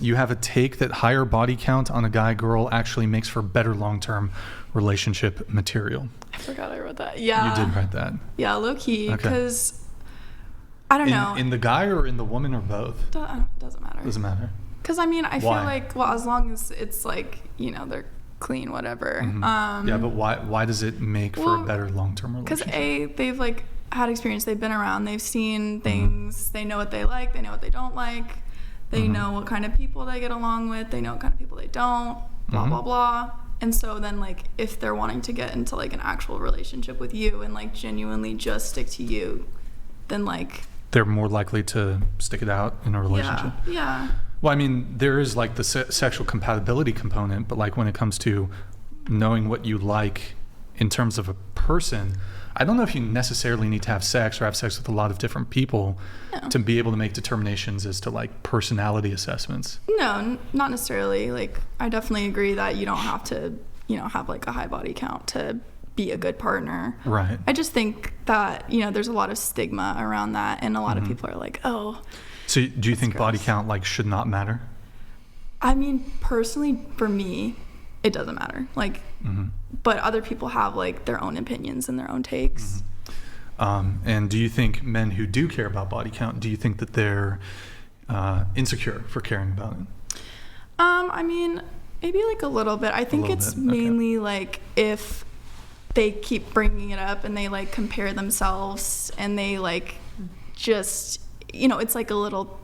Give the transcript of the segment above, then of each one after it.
you have a take that higher body count on a guy-girl actually makes for better long-term relationship material. I forgot I wrote that. Yeah. You did write that. Yeah, low-key, because I don't know. In the guy or in the woman or both? Doesn't matter. Doesn't matter. Because, I mean, I feel like, well, as long as it's like, you know, they're clean, whatever. Mm-hmm. Yeah, but why does it make for a better long-term relationship? Because they've like had experience, they've been around, they've seen things, they know what they like, they know what they don't like, they know what kind of people they get along with, they know what kind of people they don't, blah blah blah. And so then, like, if they're wanting to get into like an actual relationship with you and like genuinely just stick to you, then like they're more likely to stick it out in a relationship. Yeah. Well, I mean, there is like the sexual compatibility component, but like when it comes to knowing what you like in terms of a person, I don't know if you necessarily need to have sex or have sex with a lot of different people to be able to make determinations as to like personality assessments. No, not necessarily. Like, I definitely agree that you don't have to, you know, have like a high body count to be a good partner. Right. I just think that, you know, there's a lot of stigma around that, and a lot of people are like, oh. So do you think gross. body count like should not matter? I mean, personally, for me, it doesn't matter. Like, but other people have like their own opinions and their own takes. And do you think men who do care about body count, do you think that they're insecure for caring about it? I mean, maybe like a little bit. I think it's mainly like if they keep bringing it up and they like compare themselves and they like just, you know, it's like a little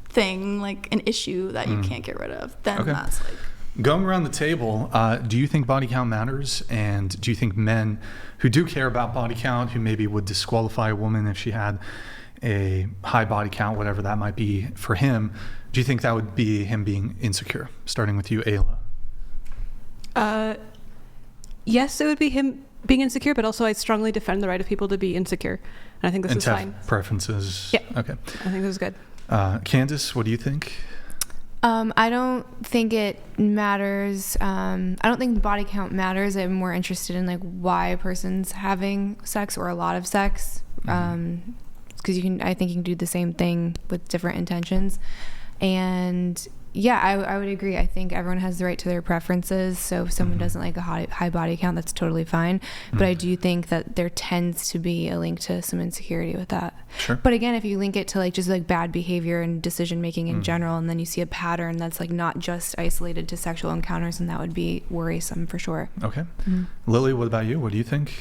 thing, like an issue that you can't get rid of, then that's like. Going around the table, do you think body count matters? And do you think men who do care about body count, who maybe would disqualify a woman if she had a high body count, whatever that might be for him, do you think that would be him being insecure? Starting with you, Ayla. Yes, it would be him being insecure, but also I strongly defend the right of people to be insecure. And I think this is fine. Preferences? Yeah. Okay. I think this is good. Candace, what do you think? I don't think it matters. I don't think body count matters. I'm more interested in like why a person's having sex or a lot of sex. Because I think you can do the same thing with different intentions. And yeah, I would agree. I think everyone has the right to their preferences. So if someone doesn't like a high body count, that's totally fine. But I do think that there tends to be a link to some insecurity with that. Sure. But again, if you link it to like just like bad behavior and decision making in general, and then you see a pattern that's like not just isolated to sexual encounters, and that would be worrisome for sure. Okay. Lily, what about you? What do you think?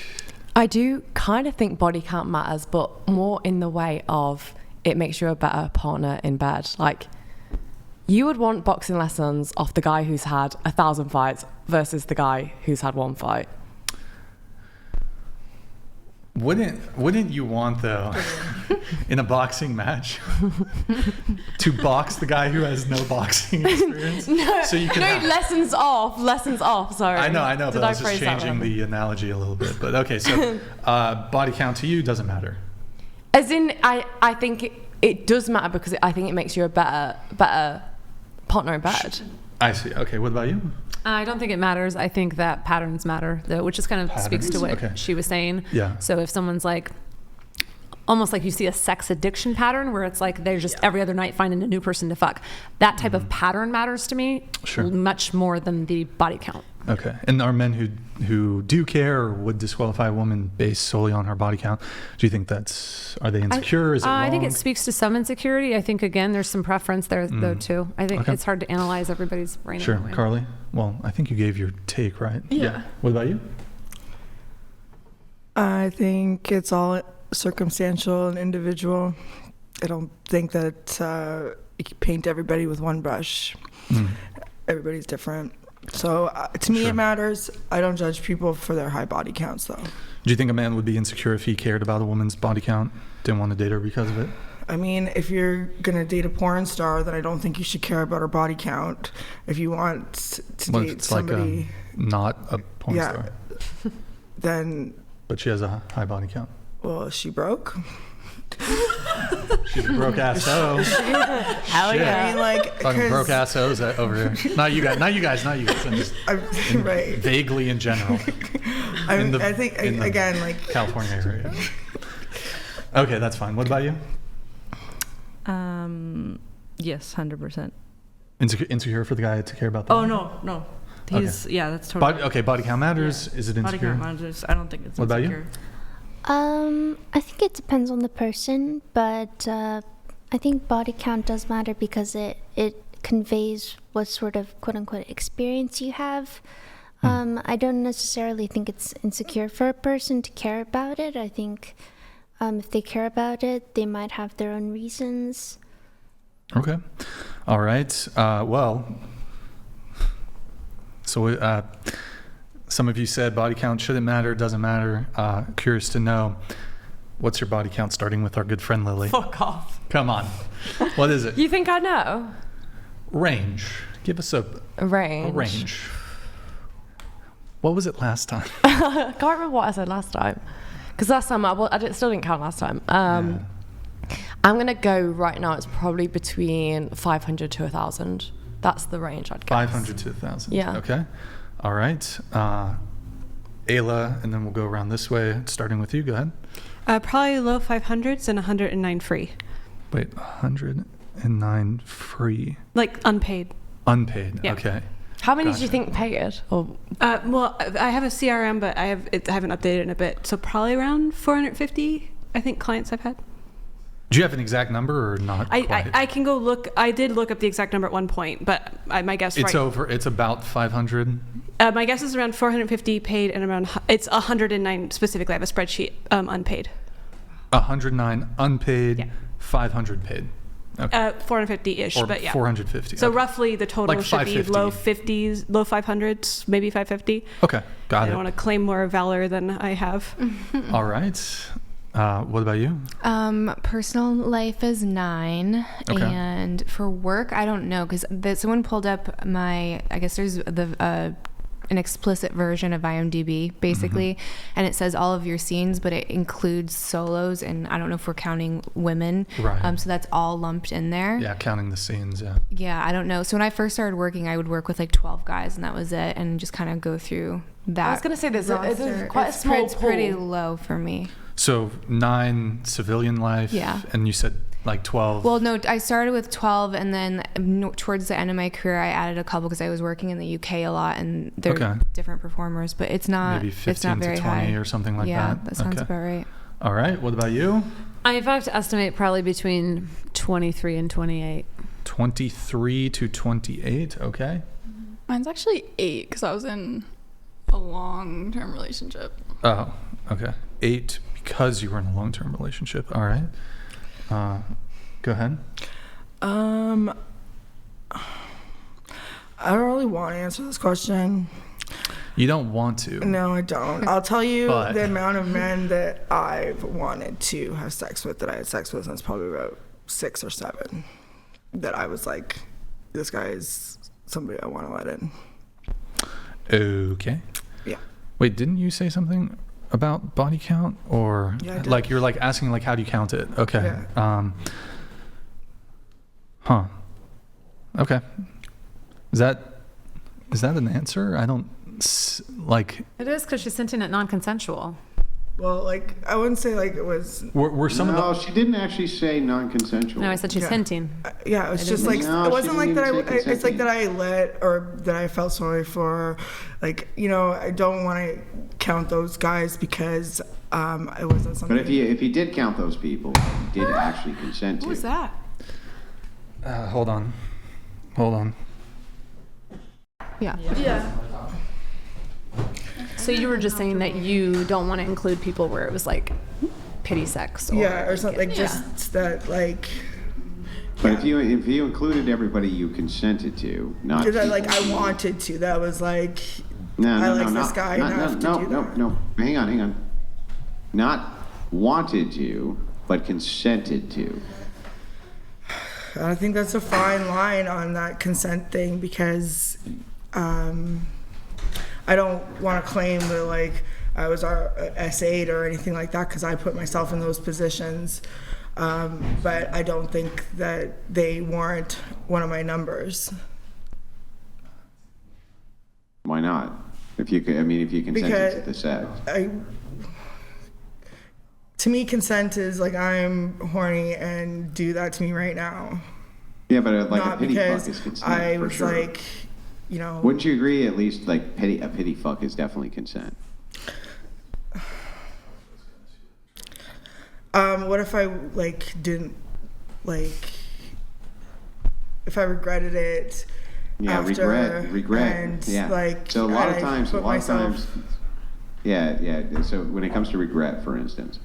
I do kind of think body count matters, but more in the way of it makes you a better partner in bed. Like, you would want boxing lessons off the guy who's had 1,000 fights versus the guy who's had one fight. Wouldn't you want, though, in a boxing match, to box the guy who has no boxing experience? So you can lessons off, sorry. I know, but I was just changing the analogy a little bit. But okay, so body count to you doesn't matter. As in, I think it does matter because I think it makes you a better partner in bed. I see. Okay, what about you? I don't think it matters. I think that patterns matter, which just kind of speaks to what she was saying. Yeah. So if someone's like, almost like you see a sex addiction pattern where it's like they're just every other night finding a new person to fuck. That type of pattern matters to me much more than the body count. Okay. And are men who do care or would disqualify a woman based solely on her body count, do you think are they insecure? Is it wrong? I think it speaks to some insecurity. I think, again, there's some preference there, though, too. I think it's hard to analyze everybody's brain. Sure. Carly? Well, I think you gave your take, right? Yeah. What about you? I think it's all circumstantial and individual. I don't think that you can paint everybody with one brush. Everybody's different. So to me, it matters. I don't judge people for their high body counts, though. Do you think a man would be insecure if he cared about a woman's body count, didn't want to date her because of it? I mean, if you're going to date a porn star, then I don't think you should care about her body count. If you want to date somebody... like not a porn star? Then... But she has a high body count. Well, is she broke? She's a broke ass hoe. Hell yeah. I mean, like, talking broke ass hoes over here. Not you guys. I'm just right. Vaguely in general. I think again, like California area. Okay, that's fine. What about you? Yes, 100%. Insecure for the guy to care about that? Oh, no. He's, yeah, that's totally. Body count matters. Yeah. Is it Body insecure? count matters. I don't think it's What about you? insecure. I think it depends on the person, but I think body count does matter because it conveys what sort of quote unquote experience you have. I don't necessarily think it's insecure for a person to care about it. I think if they care about it, they might have their own reasons. Okay. All right. So some of you said body count shouldn't matter, doesn't matter. Curious to know, what's your body count, starting with our good friend Lily? Fuck off. Come on. What is it? You think I know? Range. Give us a Range. range. What was it last time? I can't remember what I said last time. Because last time, still didn't count last time. I'm going to go right now, it's probably between 500 to 1,000. That's the range I'd guess. 500 to 1,000. Yeah. Okay. All right. Ayla, and then we'll go around this way, starting with you. Go ahead. Probably low 500s and 109 free. Wait, 109 free. Like unpaid. Unpaid. Yeah. Okay. How many do Gotcha. you think paid? Or Well, I have a CRM, but I haven't updated it in a bit. So probably around 450, I think, clients I've had. Do you have an exact number or not? Quite? I can go look. I did look up the exact number at one point, but my guess It's about 500. my guess is around 450 paid and around it's 109 specifically. I have a spreadsheet unpaid. 109 unpaid, Yeah. 500 paid. Okay. 450-ish, Or but yeah. 450. So okay. roughly the total Like should be 550. low 50s, low 500s, maybe 550. Okay, got I it. don't want to claim more valor than I have. All right. What about you? Personal life is 9, Okay. and for work, I don't know because someone pulled up I guess there's an explicit version of IMDb basically, and it says all of your scenes, but it includes solos, and I don't know if we're counting women. Right. So that's all lumped in there. Yeah, counting the scenes. Yeah. Yeah, I don't know. So when I first started working, I would work with like 12 guys, and that was it, and just kind of go through that. I was going to say there's roster. quite a small It's pretty pool. low for me. So 9 civilian life. Yeah. And you said like 12. Well, no, I started with 12, and then towards the end of my career, I added a couple because I was working in the UK a lot, and they're Okay. different performers, but it's not. Maybe 15 it's not very to 20 high. or something like yeah, that. that sounds Okay. about right. All right. What about you? If I have to estimate, probably between 23 and 28. 23 to 28. Okay. Mine's actually 8 because I was in a long-term relationship. Oh, okay. 8 because you were in a long-term relationship. All right. Go ahead. I don't really want to answer this question. You don't want to. No, I don't. I'll tell you But- the amount of men that I've wanted to have sex with, that I had sex with, and it's probably about 6 or 7. That I was like, this guy is somebody I want to let in. Okay. Yeah. Wait, didn't you say something about body count, or Yeah, I did. like you're like asking like how do you count it? Okay. Yeah. Okay. Is that an answer? I don't like. It is because she's sentient it non-consensual. Well, like, I wouldn't say like it was. Were some no, of she didn't actually say non-consensual. No, I said she's Yeah. hinting. Yeah, it was just like No, it she wasn't like didn't that. even say It's like that consenting. I let or that I felt sorry for. Like, you know, I don't want to count those guys because it wasn't something. But if he did count those people, he did actually consent to. What was that? hold on. Yeah. Yeah. So you were just saying that you don't want to include people where it was like pity sex. or something like Yeah. just that like. But if you included everybody you consented to, not Because people I you- wanted to. That was like. No, I no, like no, this no, guy no, enough no, to no, do no, that. no. Hang on. Not wanted to, but consented to. I think that's a fine line on that consent thing because I don't want to claim that like I was S8 or anything like that because I put myself in those positions. But I don't think that they warrant one of my numbers. Why not? If you consented Because to the sex. To me, consent is like I'm horny and do that to me right now. Yeah, but like a not pity fuck because is consent. I for was sure. like, you know. Wouldn't you agree? At least like a pity fuck is definitely consent. What if I like didn't like if I regretted it? Yeah, after, regret. And yeah. like, so a lot of times. Yeah. So when it comes to regret, for instance,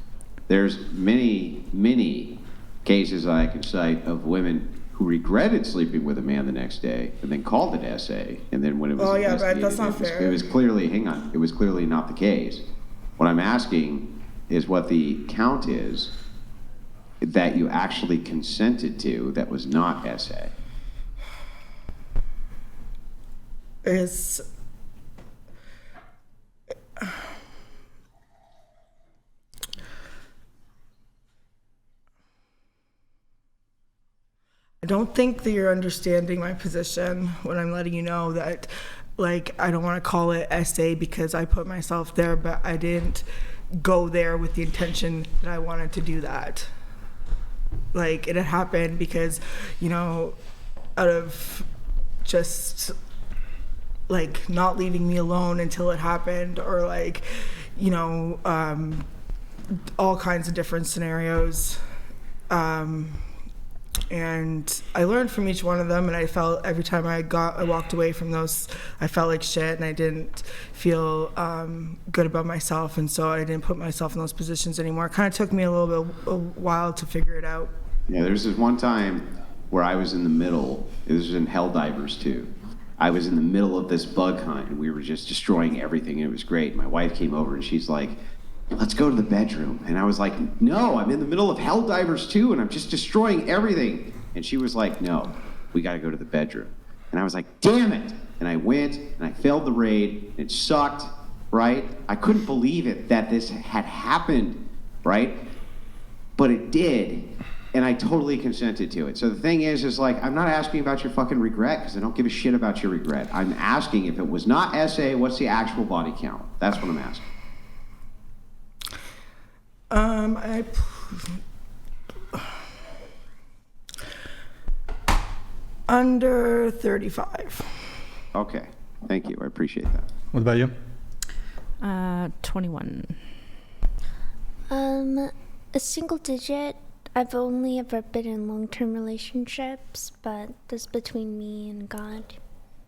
there's many cases I can cite of women who regretted sleeping with a man the next day and then called it SA, and then when it was investigated, that's not fair. It was clearly not the case. What I'm asking is what the count is that you actually consented to that was not SA. Is I don't think that you're understanding my position when I'm letting you know that, like, I don't want to call it SA because I put myself there, but I didn't go there with the intention that I wanted to do that. Like, it had happened because, you know, out of just like not leaving me alone until it happened, or like, you know, all kinds of different scenarios. And I learned from each one of them, and I felt every time I walked away from those, I felt like shit, and I didn't feel good about myself, and so I didn't put myself in those positions anymore. It kind of took me a while to figure it out. Yeah, there's this one time where I was in the middle. This was in Helldivers too. I was in the middle of this bug hunt, and we were just destroying everything, and it was great. My wife came over, and she's like, let's go to the bedroom. And I was like, no, I'm in the middle of Helldivers 2, and I'm just destroying everything. And she was like, no, we got to go to the bedroom. And I was like, damn it. And I went, and I failed the raid. It sucked, right? I couldn't believe it that this had happened, right? But it did. And I totally consented to it. So the thing is like, I'm not asking about your fucking regret, because I don't give a shit about your regret. I'm asking, if it was not SA, what's the actual body count? That's what I'm asking. Under 35. Okay, thank you. I appreciate that. What about you? 21. A single digit. I've only ever been in long-term relationships, but that's between me and God.